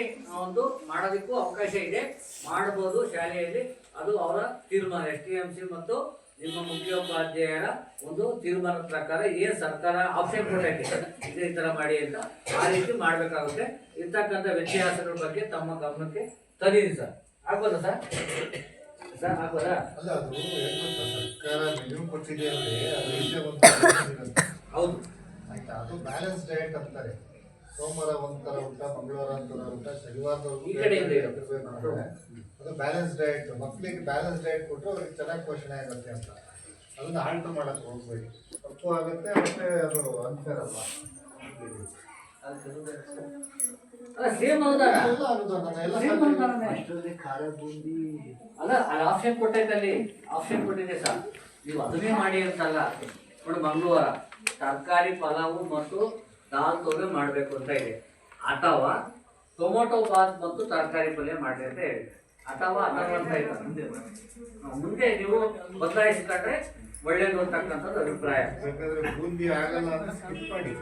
Speaker 2: ಒಂದು ಮಾಡೋದಕ್ಕೂ ಅವಕಾಶ ಇದೆ, ಮಾಡಬಹುದು ಶಾಲೆಯಲ್ಲಿ. ಅದು ಅವರ ತೀರ್ಮಾನ, STMC ಮತ್ತು ನಿಮ್ಮ ಮುಖ್ಯೋಪಾಧ್ಯಾಯರ ಒಂದು ತೀರ್ಮಾನದ ಪ್ರಕಾರ ಏನು ಸರ್ಕಾರ ಆಪ್ಷನ್ ಕೊಡೈತೆ ಇದೇ ಥರ ಮಾಡಿ ಅಂತ ಆ ರೀತಿ ಮಾಡಬೇಕಾಗುತ್ತೆ. ಇರ್ತಕ್ಕಂಥ ವ್ಯತ್ಯಾಸಗಳ ಬಗ್ಗೆ ತಮ್ಮ ಗಮನಕ್ಕೆ ತಂದಿದ್ದೀನಿ ಸರ್. ಆಗ್ಬೋದಾ ಸರ್? ಸರ್ ಆಗ್ಬೋದಾ?
Speaker 3: ಅಲ್ಲ, ಅದು ಸರ್ಕಾರ ಮೆನು ಕೊಟ್ಟಿದೆ
Speaker 2: ಹೌದು,
Speaker 3: ಆಯ್ತಾ. ಅದು ಬ್ಯಾಲೆನ್ಸ್ ಡಯಟ್ ಅಂತಾರೆ. ಸೋಮವಾರ ಒಂಥರ ಊಟ, ಮಂಗಳವಾರ ಒಂಥರ ಊಟ, ಶನಿವಾರದ
Speaker 2: ಈ ಕಡೆಯಿಂದ
Speaker 3: ಅದು ಬ್ಯಾಲೆನ್ಸ್ ಡಯಟ್. ಮಕ್ಕಳಿಗೆ ಬ್ಯಾಲೆನ್ಸ್ ಡಯಟ್ ಕೊಟ್ಟರೆ ಅವ್ರಿಗೆ ಚೆನ್ನಾಗಿ ಪೋಷಣೆ ಆಗುತ್ತೆ ಅಂತ. ಅದನ್ನ ಆಲ್ಟರ್ ಮಾಡಕ್ಕೆ ಹೋಗ್ಬೇಡಿ, ತಪ್ಪು ಆಗುತ್ತೆ. ಮತ್ತೆ ಅದು ಅನ್ಫೇರ್ ಅಲ್ಲ.
Speaker 2: ಸೇಮ್ ಹೌದಲ್ಲ,
Speaker 3: ಎಲ್ಲ ಅನುದಾನ ಎಲ್ಲ
Speaker 1: ಅಷ್ಟರಲ್ಲಿ ಖಾರ ಬೂಂದಿ
Speaker 2: ಅಲ್ಲ, ಅಲ್ಲಿ ಆಪ್ಷನ್ ಕೊಟ್ಟೈತೆ, ಅಲ್ಲಿ ಆಪ್ಷನ್ ಕೊಟ್ಟಿದೆ ಸರ್. ನೀವು ಅದನ್ನೇ ಮಾಡಿ ಅಂತಲ್ಲ. ನೋಡಿ, ಮಂಗಳವಾರ ತರಕಾರಿ ಪಲಾವು ಮತ್ತು ದಾಲ್ ತೋವೆ ಮಾಡಬೇಕು ಅಂತ ಇದೆ. ಅಥವಾ ಟೊಮೊಟೊ ಬಾತ್ ಮತ್ತು ತರಕಾರಿ ಪಲ್ಯ ಮಾಡಿ ಅಂತ ಹೇಳಿ. ಅಥವಾ ಅಂತ ಇದೆ. ಮುಂದೆ ನೀವು ಬದಲಾಯಿಸ್ಕೊಂಡ್ರೆ ಒಳ್ಳೇದು ಅಂತಕ್ಕಂಥದ್ದು ಅಭಿಪ್ರಾಯ.
Speaker 3: ಬೇಕಾದ್ರೆ ಬೂಂದಿ ಆಗಲ್ಲ ಅಂದ್ರೆ ಸ್ಕಿಪ್ ಮಾಡಿ.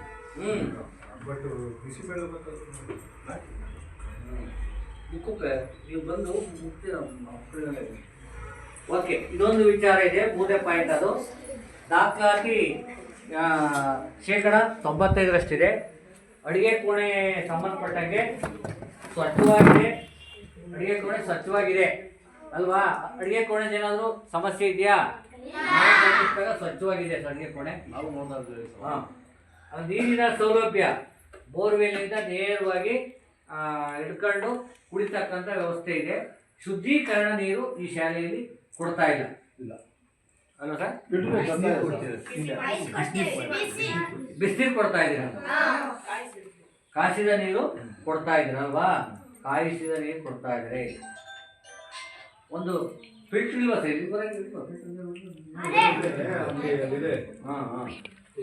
Speaker 3: ಬಟ್ ಬಿಸಿಬೇಳೆ
Speaker 2: ಮುಖಕ್ಕೆ ನೀವು ಬಂದು ಮುಕ್ತಿ. ಓಕೆ, ಇದೊಂದು ವಿಚಾರ ಇದೆ, 3ನೇ ಪಾಯಿಂಟ್. ಅದು ದಾಖಲಾತಿ 95%ರಷ್ಟಿದೆ. ಅಡುಗೆ ಕೋಣೆ ಸಂಬಂಧಪಟ್ಟಂಗೆ ಸ್ವಚ್ಛವಾಗಿದೆ. ಅಡುಗೆ ಕೋಣೆ ಸ್ವಚ್ಛವಾಗಿದೆ ಅಲ್ವಾ? ಅಡುಗೆ ಕೋಣೆ ಏನಾದರೂ ಸಮಸ್ಯೆ ಇದೆಯಾ? ಸ್ವಚ್ಛವಾಗಿದೆ ಅಡುಗೆ ಕೋಣೆ. ಹಾಂ, ನೀರಿನ ಸೌಲಭ್ಯ ಬೋರ್ವೆಲ್ನಿಂದ ನೇರವಾಗಿ ಹಿಡ್ಕೊಂಡು ಕುಡಿತಕ್ಕಂಥ ವ್ಯವಸ್ಥೆ ಇದೆ. ಶುದ್ಧೀಕರಣ ನೀರು ಈ ಶಾಲೆಯಲ್ಲಿ ಕೊಡ್ತಾ ಇಲ್ಲ ಅಲ್ವಾ ಸರ್? ಬಿಸಿನೀರು ಕೊಡ್ತಾ ಇದ್ದೀರ, ಕಾಯಿಸಿದ ನೀರು ಕೊಡ್ತಾ ಇದ್ದೀರಲ್ವಾ? ಕಾಯಿಸಿದ ನೀರು ಕೊಡ್ತಾ ಇದ್ದಾರೆ. ಒಂದು ಫಿಲ್ಟರ್ ಇಲ್ವಾ ಸರ್? ಹಾಂ ಹಾಂ,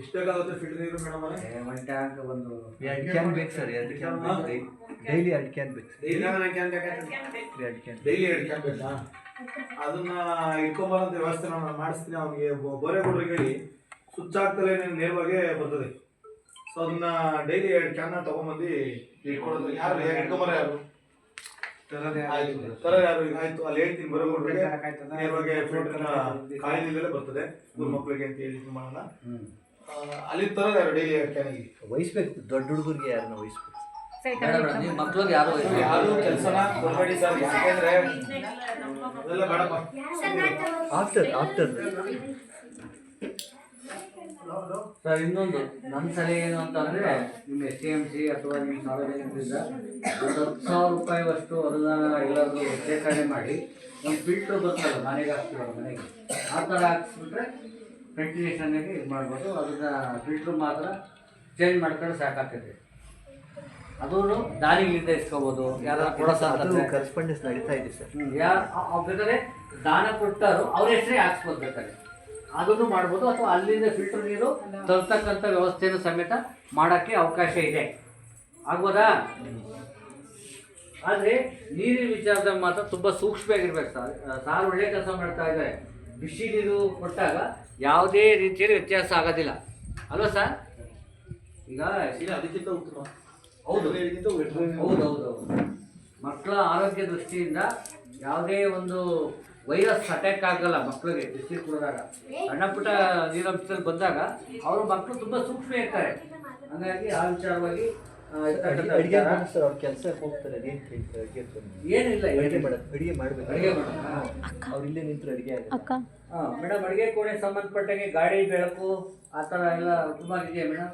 Speaker 4: ಎಷ್ಟಾಗುತ್ತೆ ಫಿಲ್ಟರ್ ನೀರು ಮೇಡಮ್?
Speaker 2: ಒಂದು ಟ್ಯಾಂಕ್ ಒಂದು
Speaker 1: 2 ಕ್ಯಾನ್ ಬೇಕು ಸರ್. 2 ಕ್ಯಾನ್ ಡೈಲಿ 2 ಕ್ಯಾನ್ ಬೇಕು.
Speaker 4: ಡೈಲಿ 2 ಕ್ಯಾನ್ ಬೇಕಾ? ಅದನ್ನ ಇಟ್ಕೊಂಬರಂತ ವ್ಯವಸ್ಥೆ ನಾನು ಮಾಡಿಸ್ತೀನಿ. ಅವ್ನಿಗೆ ಬೋರೆಗೌಡರಿಗೆ ಹೇಳಿ ಸ್ವಿಚ್ ಆಗ್ತಲೇ ನೇರವಾಗಿ ಬರ್ತದೆ. ಸೊ ಅದನ್ನ ಡೈಲಿ 2 ಕ್ಯಾನ್ ತಗೊಂಬಂದು ಇಟ್ಕೊಡೋದು. ಯಾರು ಇಟ್ಕೊಂಬರ ಯಾರು ತರ ಯಾರು? ಆಯ್ತು, ಅಲ್ಲಿ ಹೇಳ್ತೀನಿ ಬೋರೆಗೌಡರಿಗೆ ನೇರವಾಗಿ ಕಾಯಿಲೆಲ್ಲೇ ಬರ್ತದೆ ಊರ್ ಮಕ್ಕಳಿಗೆ ಅಂತ ಹೇಳಿ ಮಾಡೋಣ. ಅಲ್ಲಿ ತರ ಯಾರು ಡೈಲಿ 2 ಕ್ಯಾನಿಗೆ
Speaker 1: ವಹಿಸ್ಬೇಕು. ದೊಡ್ಡ ಹುಡುಗರಿಗೆ ಯಾರನ್ನ ವಹಿಸ್ಬೇಕು?
Speaker 2: ನೀವು ಮಕ್ಳಿಗೆ ಯಾರು
Speaker 4: ಯಾರು ಕೆಲಸನ ಕೊಡಬೇಡಿ ಸರ್. ಯಾಕೆಂದ್ರೆ ಅದೆಲ್ಲ ಬೇಡಪ್ಪ.
Speaker 1: ಆಫ್ಟರ್
Speaker 2: ಸರ್, ಇನ್ನೊಂದು ನನ್ನ ಸಲಹೆ ಏನು ಅಂತಂದರೆ, ನಿಮ್ಮ STMC ಅಥವಾ ನಿಮ್ಮ ಸಾರ್ವಜನಿಕರಿಂದ ಒಂದು 10,000 ರೂಪಾಯಿವಷ್ಟು ಅನುದಾನ ಎಲ್ಲರಿಗೂ ಶೇಖರಣೆ ಮಾಡಿ ಒಂದು ಫಿಲ್ಟ್ರ್ ಬರ್ತಲ್ಲ, ಮನೆಗೆ ಹಾಕ್ತೀವಲ್ಲ, ಮನೆಗೆ ಆ ಥರ ಹಾಕ್ಸ್ಬಿಟ್ರೆ ವೆಂಟಿಲೇಷನ್ಗೆ ಇದು ಮಾಡ್ಬೋದು. ಅದನ್ನ ಫಿಲ್ಟ್ರ್ ಮಾತ್ರ ಚೇಂಜ್ ಮಾಡ್ಕೊಂಡು ಸಾಕಾಗ್ತೈತೆ. ಅದೂ ದಾನಿಗಳಿಂದ ಇಸ್ಕೋಬೋದು. ಯಾರು ಕೊಡೋ
Speaker 1: ಕರೆಸ್ಪಾಂಡೆನ್ಸ್ ನಡೀತಾ ಇದೆ ಸರ್.
Speaker 2: ಯಾರು ಬೇಕಾದ್ರೆ ದಾನ ಕೊಟ್ಟರು ಅವ್ರ ಹೆಸರೇ ಹಾಕ್ಸ್ಬೋದು ಬೇಕಾದ್ರೆ, ಅದನ್ನು ಮಾಡ್ಬೋದು. ಅಥವಾ ಅಲ್ಲಿಂದ ಫಿಲ್ಟರ್ ನೀರು ತರ್ತಕ್ಕಂಥ ವ್ಯವಸ್ಥೆಯನ್ನು ಸಮೇತ ಮಾಡೋಕ್ಕೆ ಅವಕಾಶ ಇದೆ. ಆಗ್ಬೋದಾ? ಆದರೆ ನೀರಿನ ವಿಚಾರದಲ್ಲಿ ಮಾತ್ರ ತುಂಬ ಸೂಕ್ಷ್ಮವಾಗಿರ್ಬೇಕು ಸರ್. ಸಾರು ಒಳ್ಳೆ ಕೆಲಸ ಮಾಡ್ತಾ ಇದ್ದಾರೆ. ಬಿಸಿ ನೀರು ಕೊಟ್ಟಾಗ ಯಾವುದೇ ರೀತಿಯಲ್ಲಿ ವ್ಯತ್ಯಾಸ ಆಗೋದಿಲ್ಲ ಅಲ್ವಾ ಸರ್? ಈಗ
Speaker 4: ಅದಕ್ಕಿಂತ ಉತ್ತಮ.
Speaker 2: ಹೌದು
Speaker 4: ಇದಕ್ಕಿಂತ ಉತ್ತಮ.
Speaker 2: ಹೌದೌದು. ಮಕ್ಕಳ ಆರೋಗ್ಯ ದೃಷ್ಟಿಯಿಂದ ಯಾವುದೇ ಒಂದು ವೈರಸ್ ಅಟ್ಯಾಕ್ ಆಗಲ್ಲ ಮಕ್ಕಳಿಗೆ ಬಿಸಿಲು ಕುಡಿದಾಗ. ಸಣ್ಣ ಪುಟ್ಟ ನೀರಂಶದಲ್ಲಿ ಬಂದಾಗ ಅವರು ಮಕ್ಕಳು ತುಂಬ ಸೂಕ್ಷ್ಮ ಇರ್ತಾರೆ. ಹಾಗಾಗಿ ಆ ವಿಚಾರವಾಗಿ
Speaker 1: ಅಡುಗೆ ಸರ್ ಅವ್ರ ಕೆಲಸಕ್ಕೆ ಹೋಗ್ತಾರೆ,
Speaker 2: ಏನಿಲ್ಲ
Speaker 1: ಅಡುಗೆ ಮಾಡಬೇಕು,
Speaker 2: ಅಡುಗೆ ಮಾಡೋದು
Speaker 1: ಅವ್ರು ಇಲ್ಲೇ ನಿಂತರು ಅಡುಗೆ ಆಗುತ್ತೆ.
Speaker 2: ಹಾಂ ಮೇಡಮ್, ಅಡುಗೆ ಕೋಣೆ ಸಂಬಂಧಪಟ್ಟಂಗೆ ಗಾಡಿ ಬೆಳಕು ಆ ಥರ ಎಲ್ಲ ತುಂಬ ಇದೆಯಾ ಮೇಡಮ್?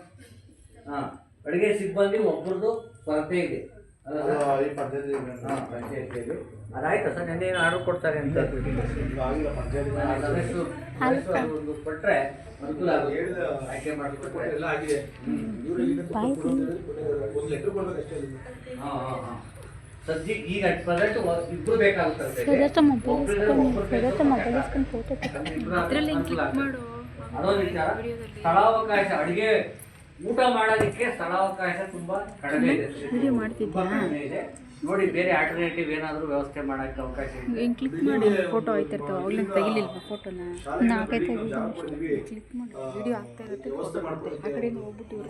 Speaker 2: ಹಾಂ, ಅಡುಗೆ ಸಿಬ್ಬಂದಿ ಒಬ್ಬರದು ಕೊರತೆ ಇದೆ
Speaker 4: ಈ ಪದ್ಧತಿ
Speaker 2: ಹಾಂ ಪಂಚಾಯತಿಯಲ್ಲಿ. ಅದಾಯ್ತಾ ಸರ್? ನೆನ್ನೆ ಏನು ಆರ್ಡರ್ ಕೊಡ್ತಾರೆ ಅಂತ
Speaker 4: ಆಗಿಲ್ಲ ಪಂಚಾಯತ್
Speaker 2: ಸದಸ್ಯರು ಒಂದು ಕೊಟ್ಟರೆ ಅನುಕೂಲ ಆಗುತ್ತೆ,
Speaker 4: ಹೇಳಿದ
Speaker 2: ಆಯ್ಕೆ ಮಾಡಿಕೊಟ್ರೆ.
Speaker 4: ಎಲ್ಲ ಆಗಿದೆ. ಒಂದು ಲೆಟರ್ ಕೊಡ್ಬೇಕಷ್ಟೇ.
Speaker 2: ಹಾಂ ಹಾಂ ಹಾಂ. ಸದ್ಯಕ್ಕೆ ಈಗ ಪ್ರೆಸೆಂಟ್ ಇಬ್ಬರು ಬೇಕಾಗುತ್ತೆ. ಅದೊಂದು ವಿಚಾರ. ಸ್ಥಳಾವಕಾಶ, ಅಡುಗೆ ಊಟ ಮಾಡೋದಕ್ಕೆ ಸ್ಥಳಾವಕಾಶ ತುಂಬಾ ಕಡಿಮೆ ಇದೆ, ತುಂಬಾ ಕಡಿಮೆ ಇದೆ. ನೋಡಿ ಬೇರೆ ಆಲ್ಟರ್ನೇಟಿವ್ ಏನಾದರೂ ವ್ಯವಸ್ಥೆ ಮಾಡೋಕ್ಕೆ ಅವಕಾಶ ಇದೆ.
Speaker 5: ಏನು ಕ್ಲಿಕ್ ಮಾಡಿ ಫೋಟೋ ಆಯ್ತಿರ್ತಾವೆ, ಅವಾಗಲೇ ತೆಗಿಲಿಲ್ವಾ ಫೋಟೋನ? ನಾಲ್ಕೈದು ತೆಗಿದ್ದೀನಿ, ಕ್ಲಿಕ್ ಮಾಡಿ ವಿಡಿಯೋ ಆಗ್ತಾ ಇರುತ್ತೆ, ಆ ಕಡೆಯಿಂದ ಹೋಗ್ಬಿಟ್ಟು